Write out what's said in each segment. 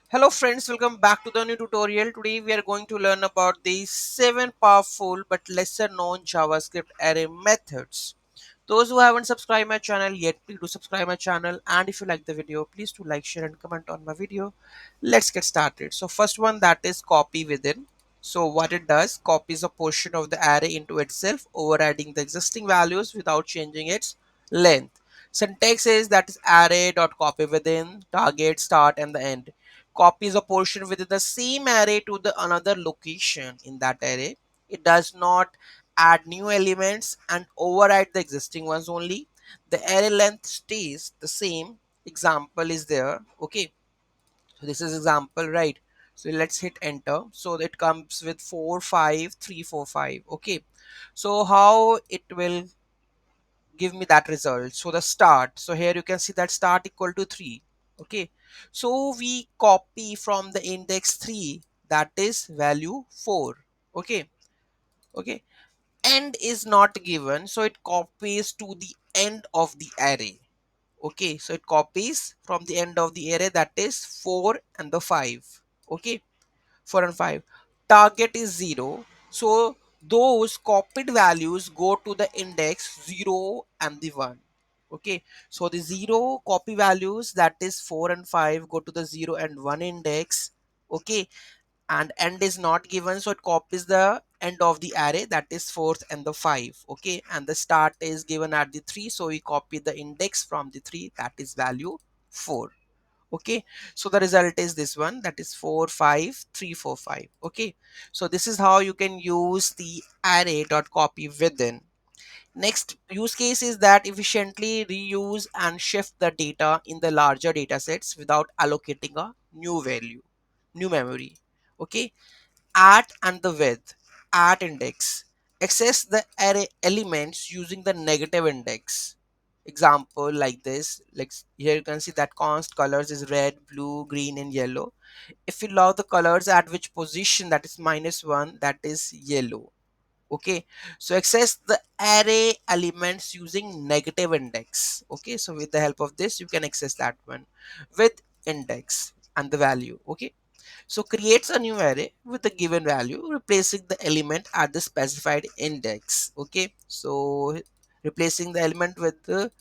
Hello friends, welcome back to the new tutorial. Today we are going to learn about the 7 powerful but lesser known JavaScript array methods. Those who haven't subscribed my channel yet, please do subscribe my channel, and if you like the video, please do like, share and comment on my video. Let's get started. So first one, that is copy within. So what it does, copies a portion of the array into itself, overriding the existing values without changing its length. Syntax is that is array dot copy within target start and the end. Copies a portion within the same array to the another location in that array. It does not add new elements and override the existing ones only. The array length stays the same. Example is there. Okay, so this is example, right? So let's hit enter. So it comes with 4 5 3 4 5. Okay, so how it will give me that result? So the start, so here you can see that start equal to 3. Okay, so we copy from the index 3, that is value 4. Okay, okay, end is not given, so it copies to the end of the array. Okay, so it copies from the end of the array, that is 4 and the 5. Okay, 4 and 5. Target is 0, so those copied values go to the index 0 and the 1. Okay, so the 0 copy values, that is 4 and 5, go to the 0 and 1 index. Okay, and end is not given, so it copies the end of the array, that is 4th and the 5. Okay, and the start is given at the 3, so we copy the index from the 3, that is value 4. Okay, so the result is this one, that is 4 5 3 4 5. Okay, so this is how you can use the array dot copy within. Next use case is that efficiently reuse and shift the data in the larger data sets without allocating a new value, new memory. Okay, at and the width, at index, access the array elements using the negative index. Example like this, like here you can see that const colors is red, blue, green and yellow. If you log the colors at which position, that is -1, that is yellow. Okay, so access the array elements using negative index. Okay, so with the help of this you can access that one with index and the value. Okay, so creates a new array with the given value, replacing the element at the specified index. Okay, so replacing the element with the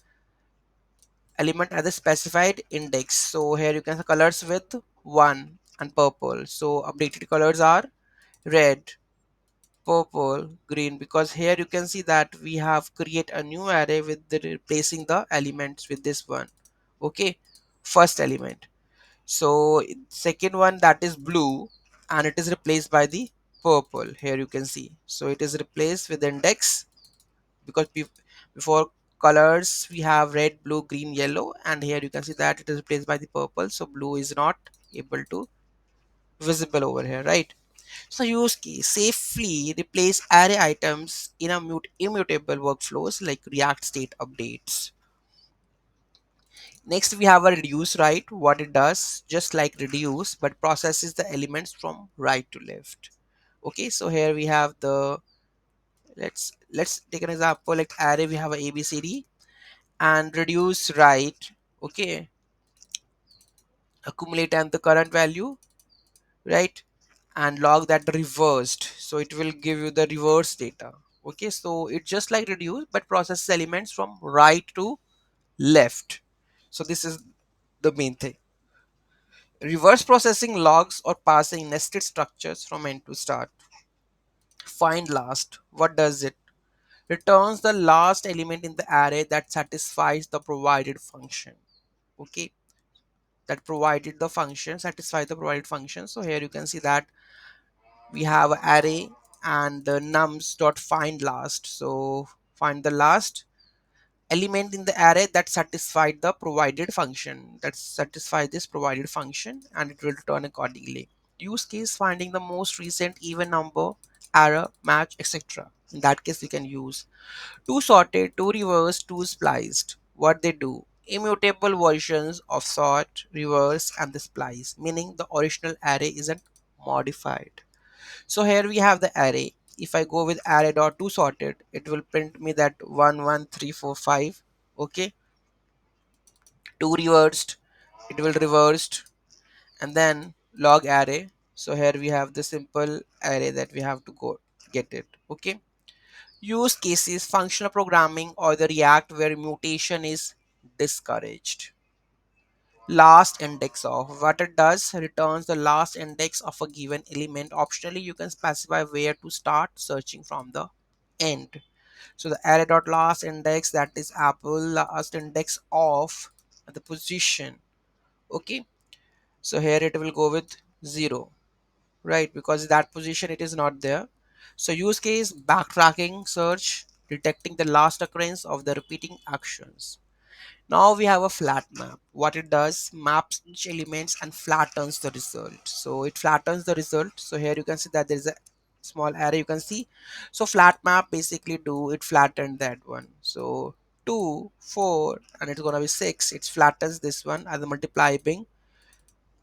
element at the specified index. So here you can see colors with 1 and purple. So updated colors are red, purple, green, because here you can see that we have create a new array with the replacing the elements with this one. Okay, first element. So second one, that is blue, and it is replaced by the purple. Here you can see, so it is replaced with index, because before colors we have red, blue, green, yellow, and here you can see that it is replaced by the purple, so blue is not able to visible over here, right? So use case, safely replace array items in a immutable workflows like React state updates. Next we have a reduce, right? What it does, just like reduce, but processes the elements from right to left. Okay, so here we have the, let's take an example like array, we have a abcd and reduce right. Okay, accumulate and the current value, right? And log that reversed, so it will give you the reverse data. Okay, so it's just like reduce but processes elements from right to left. So this is the main thing. Reverse processing logs or passing nested structures from end to start. Find last, what does it? Returns the last element in the array that satisfies the provided function. Okay, that provided the function, satisfy the provided function. So here you can see that we have array and the nums dot find last. So find the last element in the array that satisfied the provided function, that satisfy this provided function, and it will return accordingly. Use case, finding the most recent even number, error match, etc. In that case we can use two sorted, two reversed, two spliced. What they do, immutable versions of sort, reverse and the splice, meaning the original array isn't modified. So here we have the array. If I go with array dot to sorted, it will print me that 1 1 3 4 5. Okay, two reversed, it will reversed, and then log array. So here we have the simple array that we have to go get it. Okay. Use cases, functional programming or the React where mutation is discouraged. Last index of, what it does, returns the last index of a given element. Optionally you can specify where to start searching from the end. So the array dot last index, that is apple, last index of the position. Okay, so here it will go with 0, right, because that position it is not there. So use case, backtracking search, detecting the last occurrence of the repeating actions. Now we have a flat map. What it does, maps each elements and flattens the result. So it flattens the result. So here you can see that there is a small array you can see. So flat map basically do it flattened that one. So 2, 4 and it's gonna be 6. It flattens this one as a multiplying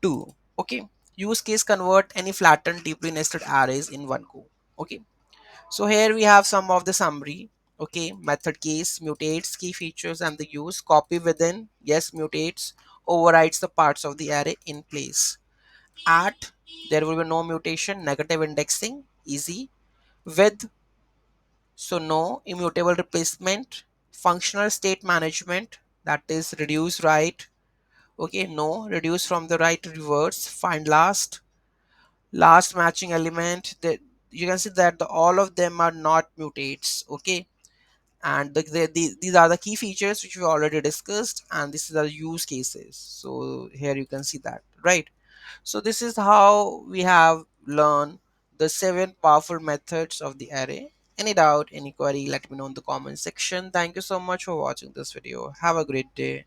2. Okay. Use case, convert any flattened deeply nested arrays in one go. Okay. So here we have some of the summary. Okay, method case, mutates key features and the use, copy within, yes, mutates, overrides the parts of the array in place. At, there will be no mutation, negative indexing, easy. With, so no, immutable replacement, functional state management, that is reduce right. Okay, no, reduce from the right to reverse, find last matching element. That you can see that all of them are not mutates. Okay, and these are the key features which we already discussed, and this is the use cases. So here you can see that, right? So this is how we have learned the 7 powerful methods of the array. Any doubt, any query, let me know in the comment section. Thank you so much for watching this video. Have a great day.